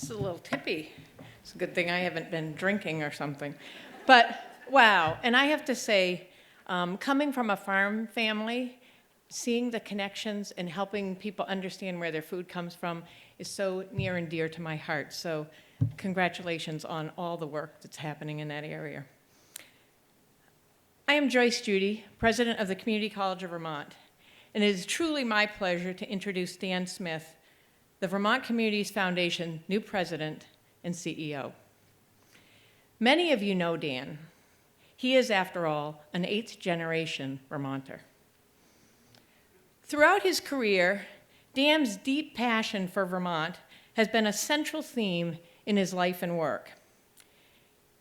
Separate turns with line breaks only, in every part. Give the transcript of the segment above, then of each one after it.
It's a little tippy. It's a good thing I haven't been drinking or something. But wow, and I have to say, coming from a farm family, seeing the connections and helping people understand where their food comes from is so near and dear to my heart. So congratulations on all the work that's happening in that area. I am Joyce Judy, president of the Community College of Vermont, and it is truly my pleasure to introduce Dan Smith, the Vermont Communities Foundation new president and CEO. Many of you know Dan. He is, after all, an 8th generation Vermonter. Throughout his career, Dan's deep passion for Vermont has been a central theme in his life and work.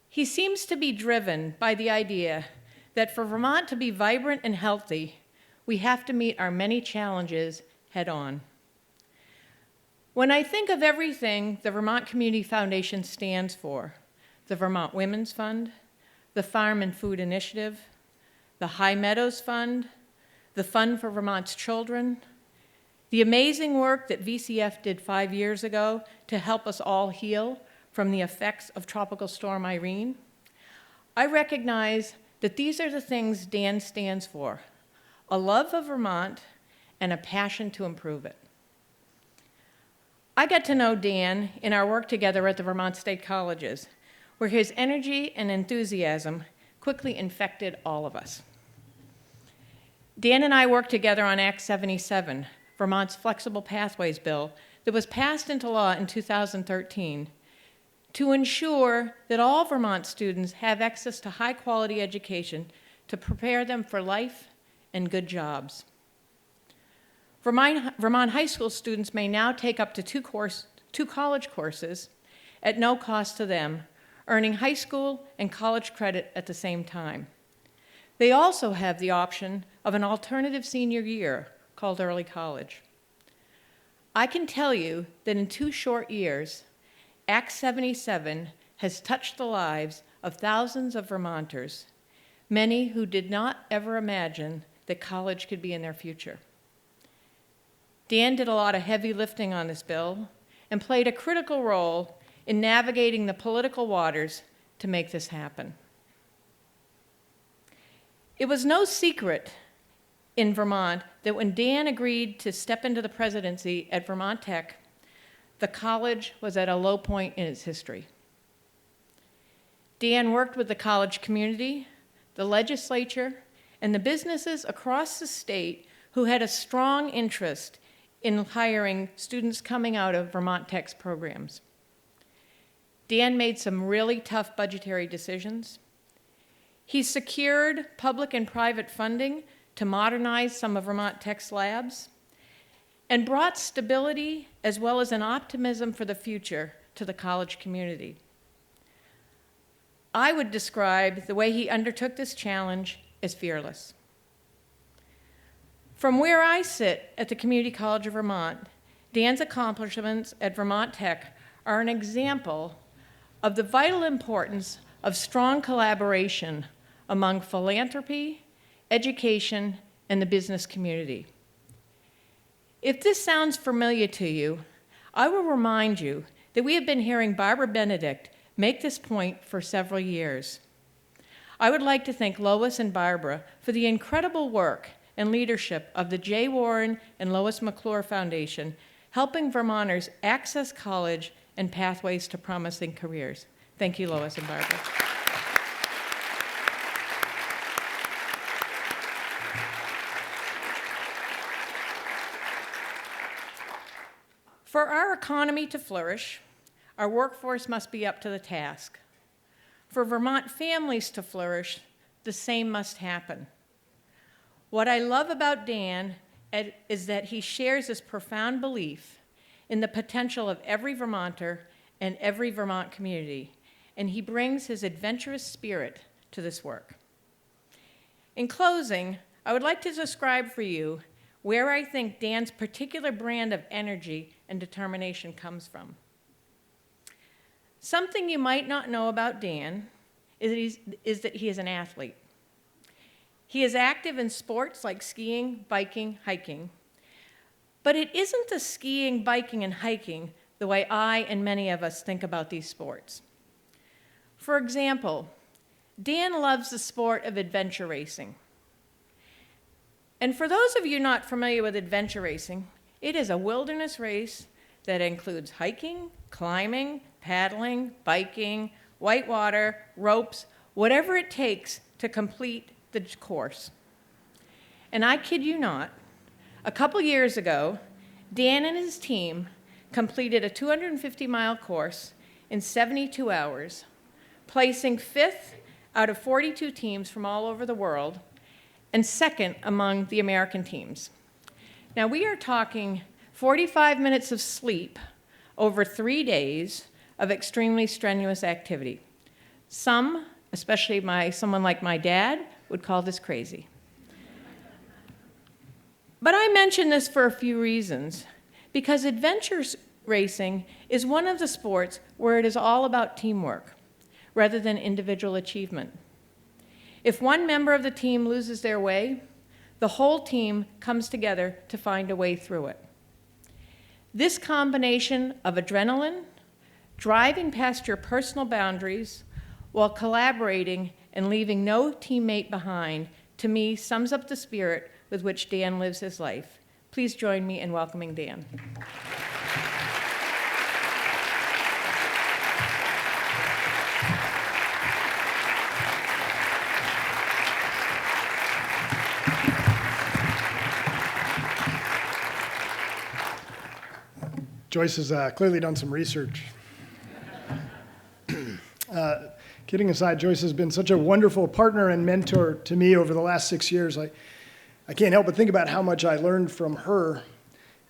He seems to be driven by the idea that for Vermont to be vibrant and healthy, we have to meet our many challenges head on. When I think of everything the Vermont Community Foundation stands for, the Vermont Women's Fund, the Farm and Food Initiative, the High Meadows Fund, the Fund for Vermont's Children, the amazing work that VCF did 5 years ago to help us all heal from the effects of Tropical Storm Irene, I recognize that these are the things Dan stands for: a love of Vermont and a passion to improve it. I got to know Dan in our work together at the Vermont State Colleges, where his energy and enthusiasm quickly infected all of us. Dan and I worked together on Act 77, Vermont's Flexible Pathways Bill, that was passed into law in 2013 to ensure that all Vermont students have access to high-quality education to prepare them for life and good jobs. Vermont high school students may now take up to two college courses at no cost to them, earning high school and college credit at the same time. They also have the option of an alternative senior year called early college. I can tell you that in 2 short years, Act 77 has touched the lives of thousands of Vermonters, many who did not ever imagine that college could be in their future. Dan did a lot of heavy lifting on this bill and played a critical role in navigating the political waters to make this happen. It was no secret in Vermont that when Dan agreed to step into the presidency at Vermont Tech, the college was at a low point in its history. Dan worked with the college community, the legislature, and the businesses across the state who had a strong interest in hiring students coming out of Vermont Tech's programs. Dan made some really tough budgetary decisions. He secured public and private funding to modernize some of Vermont Tech's labs and brought stability as well as an optimism for the future to the college community. I would describe the way he undertook this challenge as fearless. From where I sit at the Community College of Vermont, Dan's accomplishments at Vermont Tech are an example of the vital importance of strong collaboration among philanthropy, education, and the business community. If this sounds familiar to you, I will remind you that we have been hearing Barbara Benedict make this point for several years. I would like to thank Lois and Barbara for the incredible work and leadership of the J. Warren and Lois McClure Foundation, helping Vermonters access college and pathways to promising careers. Thank you, Lois and Barbara. For our economy to flourish, our workforce must be up to the task. For Vermont families to flourish, the same must happen. What I love about Dan is that he shares this profound belief in the potential of every Vermonter and every Vermont community, and he brings his adventurous spirit to this work. In closing, I would like to describe for you where I think Dan's particular brand of energy and determination comes from. Something you might not know about Dan is that he is an athlete. He is active in sports like skiing, biking, hiking. But it isn't the skiing, biking, and hiking the way I and many of us think about these sports. For example, Dan loves the sport of adventure racing. And for those of you not familiar with adventure racing, it is a wilderness race that includes hiking, climbing, paddling, biking, whitewater, ropes, whatever it takes to complete the course. And I kid you not, a couple years ago, Dan and his team completed a 250-mile course in 72 hours, placing 5th out of 42 teams from all over the world, and 2nd among the American teams. Now, we are talking 45 minutes of sleep over 3 days of extremely strenuous activity. Some, especially someone like my dad, would call this crazy. But I mention this for a few reasons, because adventure racing is one of the sports where it is all about teamwork rather than individual achievement. If one member of the team loses their way, the whole team comes together to find a way through it. This combination of adrenaline, driving past your personal boundaries, while collaborating and leaving no teammate behind, to me sums up the spirit with which Dan lives his life. Please join me in welcoming Dan.
Joyce has clearly done some research. Kidding aside, Joyce has been such a wonderful partner and mentor to me over the last 6 years. I can't help but think about how much I learned from her.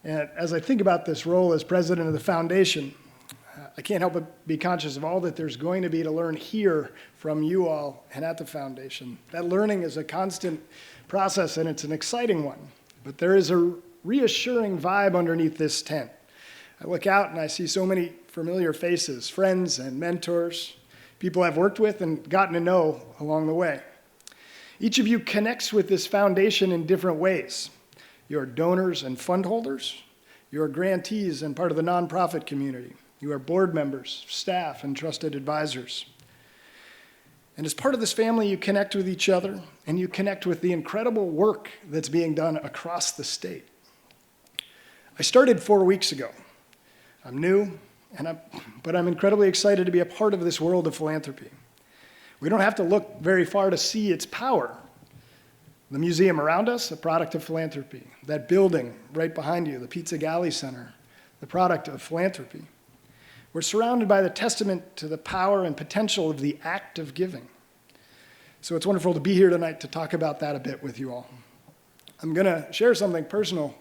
And as I think about this role as president of the foundation, I can't help but be conscious of all that there's going to be to learn here from you all and at the foundation. That learning is a constant process, and it's an exciting one. But there is a reassuring vibe underneath this tent. I look out and I see so many familiar faces, friends and mentors, people I've worked with and gotten to know along the way. Each of you connects with this foundation in different ways. You're donors and fund holders. You're grantees and part of the nonprofit community. You are board members, staff, and trusted advisors. And as part of this family, you connect with each other, and you connect with the incredible work that's being done across the state. I started 4 weeks ago. I'm new, but I'm incredibly excited to be a part of this world of philanthropy. We don't have to look very far to see its power. The museum around us, a product of philanthropy. That building right behind you, the Pizza Galley Center, the product of philanthropy. We're surrounded by the testament to the power and potential of the act of giving. So it's wonderful to be here tonight to talk about that a bit with you all. I'm going to share something personal.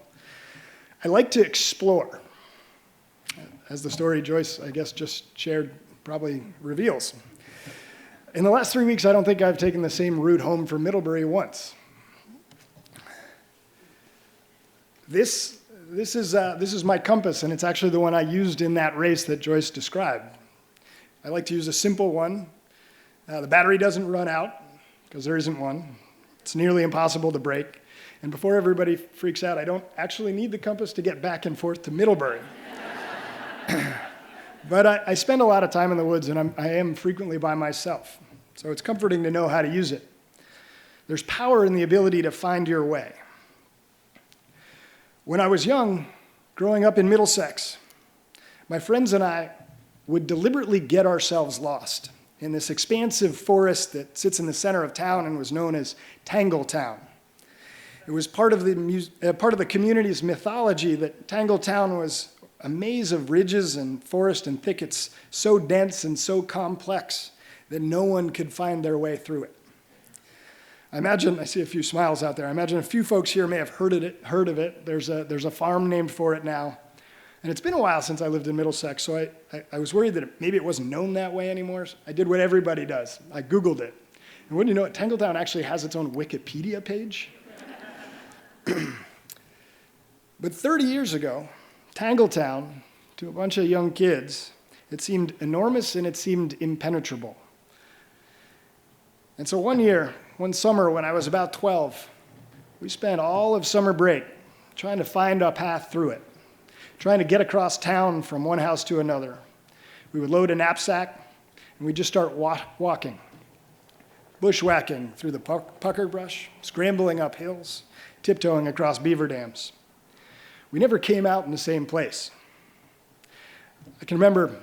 I like to explore, as the story Joyce, I guess, just shared probably reveals. In the last 3 weeks, I don't think I've taken the same route home from Middlebury once. This is my compass, and it's actually the one I used in that race that Joyce described. I like to use a simple one. The battery doesn't run out, because there isn't one. It's nearly impossible to break. And before everybody freaks out, I don't actually need the compass to get back and forth to Middlebury. But I spend a lot of time in the woods, and I am frequently by myself. So it's comforting to know how to use it. There's power in the ability to find your way. When I was young, growing up in Middlesex, my friends and I would deliberately get ourselves lost in this expansive forest that sits in the center of town and was known as Tangletown. It was part of the community's mythology that Tangletown was a maze of ridges and forest and thickets so dense and so complex that no one could find their way through it. I see a few smiles out there. I imagine a few folks here may have heard of it. There's a farm named for it now. And it's been a while since I lived in Middlesex, so I was worried that maybe it wasn't known that way anymore. So I did what everybody does. I Googled it. And wouldn't you know it, Tangletown actually has its own Wikipedia page. But 30 years ago, Tangletown, to a bunch of young kids, it seemed enormous and it seemed impenetrable. And so one summer when I was about 12, we spent all of summer break trying to find a path through it. trying to get across town from one house to another. We would load a knapsack, and we'd just start walking, bushwhacking through the pucker brush, scrambling up hills, tiptoeing across beaver dams. We never came out in the same place. I can remember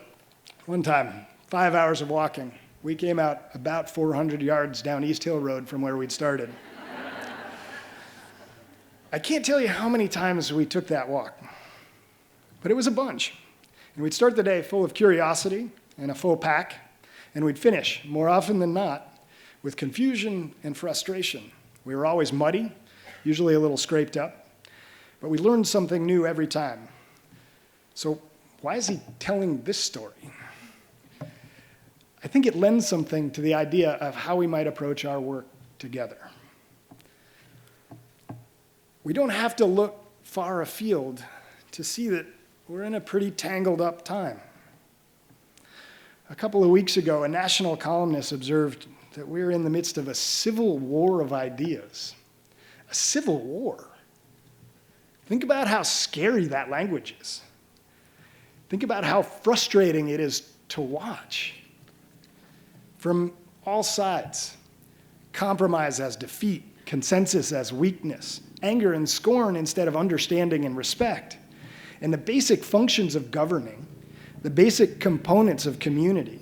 one time, 5 hours of walking. We came out about 400 yards down East Hill Road from where we'd started. I can't tell you how many times we took that walk, but it was a bunch. And we'd start the day full of curiosity and a full pack, and we'd finish, more often than not, with confusion and frustration. We were always muddy, usually a little scraped up, but we learned something new every time. So why is he telling this story? I think it lends something to the idea of how we might approach our work together. We don't have to look far afield to see that we're in a pretty tangled up time. A couple of weeks ago, a national columnist observed that we're in the midst of a civil war of ideas. A civil war. Think about how scary that language is. Think about how frustrating it is to watch. From all sides, compromise as defeat, consensus as weakness, anger and scorn instead of understanding and respect. And the basic functions of governing, the basic components of community,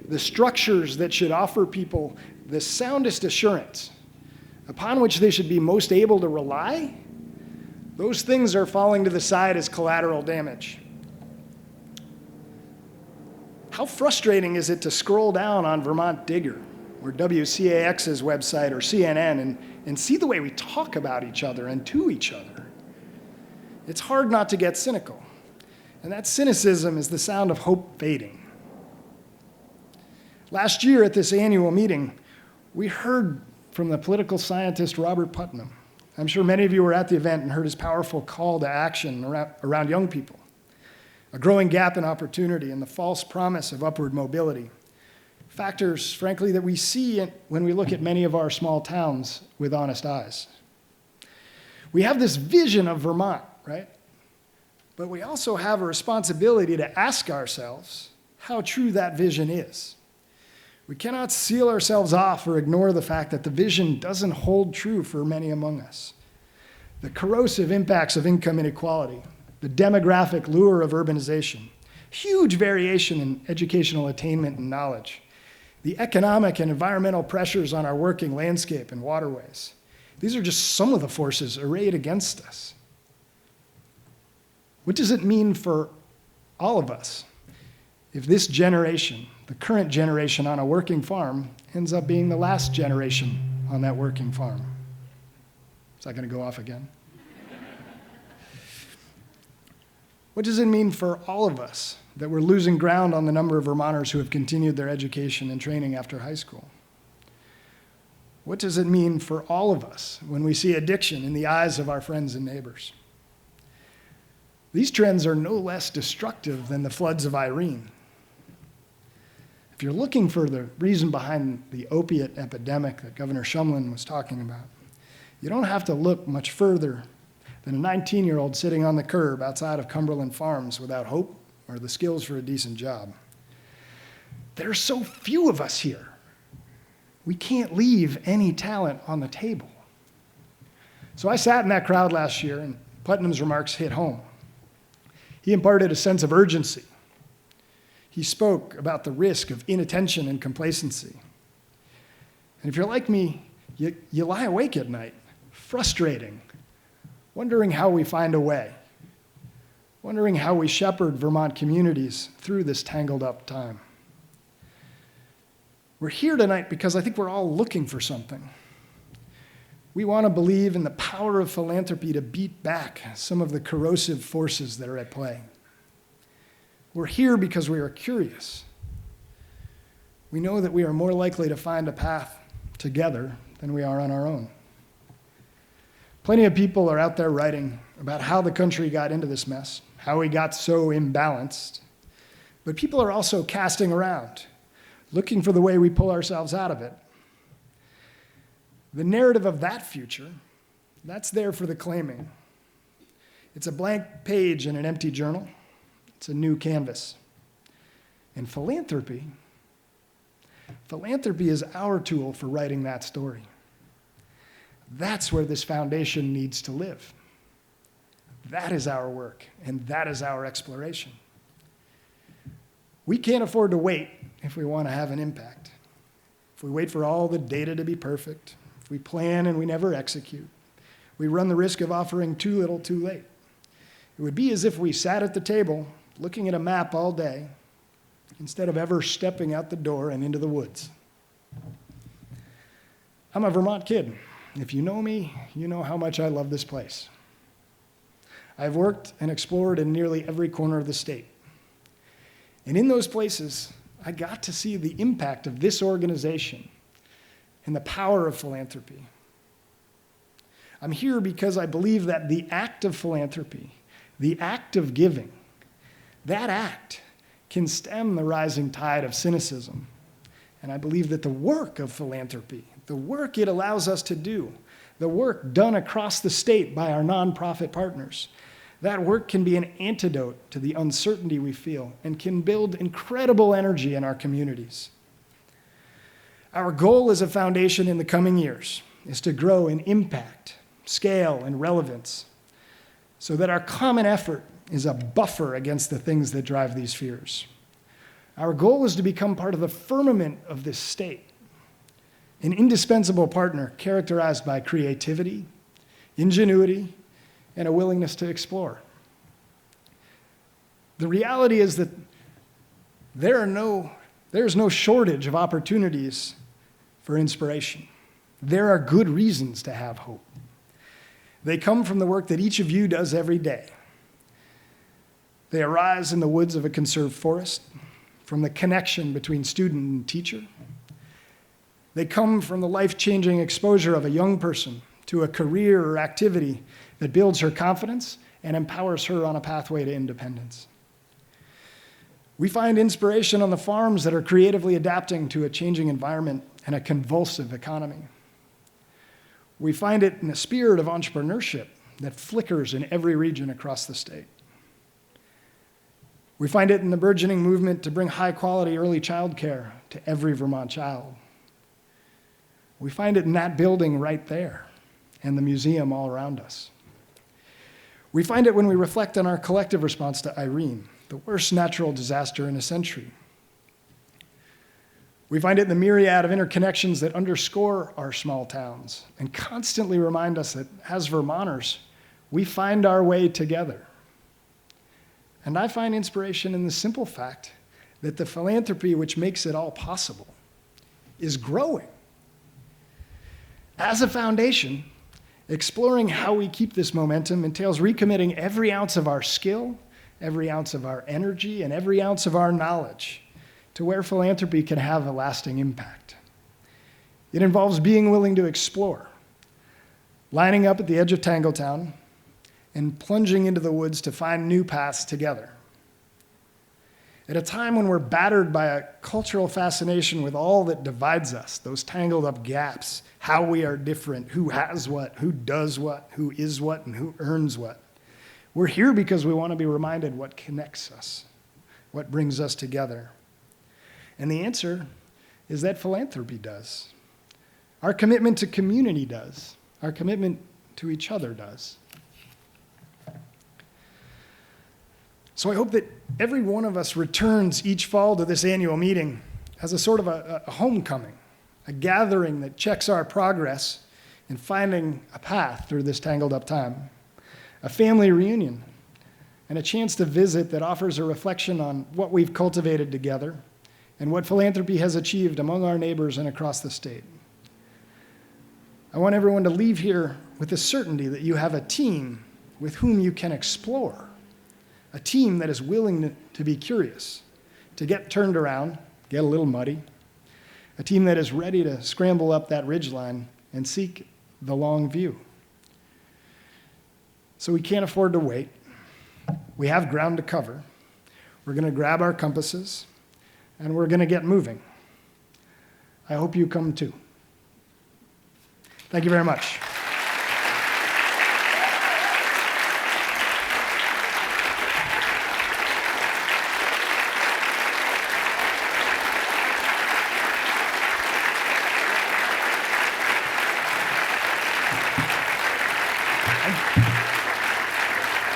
the structures that should offer people the soundest assurance upon which they should be most able to rely, those things are falling to the side as collateral damage. How frustrating is it to scroll down on Vermont Digger or WCAX's website or CNN and see the way we talk about each other and to each other? It's hard not to get cynical. And that cynicism is the sound of hope fading. Last year at this annual meeting, we heard from the political scientist Robert Putnam. I'm sure many of you were at the event and heard his powerful call to action around young people. A growing gap in opportunity and the false promise of upward mobility. Factors, frankly, that we see when we look at many of our small towns with honest eyes. We have this vision of Vermont, right? But we also have a responsibility to ask ourselves how true that vision is. We cannot seal ourselves off or ignore the fact that the vision doesn't hold true for many among us. The corrosive impacts of income inequality, the demographic lure of urbanization, huge variation in educational attainment and knowledge, the economic and environmental pressures on our working landscape and waterways. These are just some of the forces arrayed against us. What does it mean for all of us if this generation, the current generation on a working farm, ends up being the last generation on that working farm? Is that going to go off again? What does it mean for all of us that we're losing ground on the number of Vermonters who have continued their education and training after high school? What does it mean for all of us when we see addiction in the eyes of our friends and neighbors? These trends are no less destructive than the floods of Irene. If you're looking for the reason behind the opiate epidemic that Governor Shumlin was talking about, you don't have to look much further than a 19-year-old sitting on the curb outside of Cumberland Farms without hope or the skills for a decent job. There are so few of us here. We can't leave any talent on the table. So I sat in that crowd last year, and Putnam's remarks hit home. He imparted a sense of urgency. He spoke about the risk of inattention and complacency. And if you're like me, you lie awake at night, frustrating, wondering how we find a way, wondering how we shepherd Vermont communities through this tangled up time. We're here tonight because I think we're all looking for something. We want to believe in the power of philanthropy to beat back some of the corrosive forces that are at play. We're here because we are curious. We know that we are more likely to find a path together than we are on our own. Plenty of people are out there writing about how the country got into this mess, how we got so imbalanced. But people are also casting around, looking for the way we pull ourselves out of it. The narrative of that future, that's there for the claiming. It's a blank page in an empty journal. It's a new canvas. And philanthropy is our tool for writing that story. That's where this foundation needs to live. That is our work, and that is our exploration. We can't afford to wait if we want to have an impact. If we wait for all the data to be perfect, if we plan and we never execute, we run the risk of offering too little too late. It would be as if we sat at the table looking at a map all day instead of ever stepping out the door and into the woods. I'm a Vermont kid. If you know me, you know how much I love this place. I've worked and explored in nearly every corner of the state. And in those places, I got to see the impact of this organization and the power of philanthropy. I'm here because I believe that the act of philanthropy, the act of giving, that act can stem the rising tide of cynicism. And I believe that the work of philanthropy, the work it allows us to do, the work done across the state by our nonprofit partners, that work can be an antidote to the uncertainty we feel and can build incredible energy in our communities. Our goal as a foundation in the coming years is to grow in impact, scale, and relevance so that our common effort is a buffer against the things that drive these fears. Our goal is to become part of the firmament of this state, an indispensable partner characterized by creativity, ingenuity, and a willingness to explore. The reality is that there's no shortage of opportunities for inspiration. There are good reasons to have hope. They come from the work that each of you does every day. They arise in the woods of a conserved forest, from the connection between student and teacher. They come from the life-changing exposure of a young person to a career or activity that builds her confidence and empowers her on a pathway to independence. We find inspiration on the farms that are creatively adapting to a changing environment and a convulsive economy. We find it in the spirit of entrepreneurship that flickers in every region across the state. We find it in the burgeoning movement to bring high-quality early child care to every Vermont child. We find it in that building right there and the museum all around us. We find it when we reflect on our collective response to Irene, the worst natural disaster in a century. We find it in the myriad of interconnections that underscore our small towns and constantly remind us that as Vermonters, we find our way together. And I find inspiration in the simple fact that the philanthropy which makes it all possible is growing. As a foundation, exploring how we keep this momentum entails recommitting every ounce of our skill, every ounce of our energy, and every ounce of our knowledge to where philanthropy can have a lasting impact. It involves being willing to explore, lining up at the edge of Tangletown, and plunging into the woods to find new paths together. At a time when we're battered by a cultural fascination with all that divides us, those tangled up gaps, how we are different, who has what, who does what, who is what, and who earns what. We're here because we want to be reminded what connects us, what brings us together. And the answer is that philanthropy does. Our commitment to community does. Our commitment to each other does. So I hope that every one of us returns each fall to this annual meeting as a sort of a homecoming, a gathering that checks our progress in finding a path through this tangled up time, a family reunion, and a chance to visit that offers a reflection on what we've cultivated together and what philanthropy has achieved among our neighbors and across the state. I want everyone to leave here with the certainty that you have a team with whom you can explore, a team that is willing to be curious, to get turned around, get a little muddy, a team that is ready to scramble up that ridgeline and seek the long view. So we can't afford to wait. We have ground to cover. We're going to grab our compasses, and we're going to get moving. I hope you come too. Thank you very much.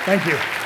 Thank you.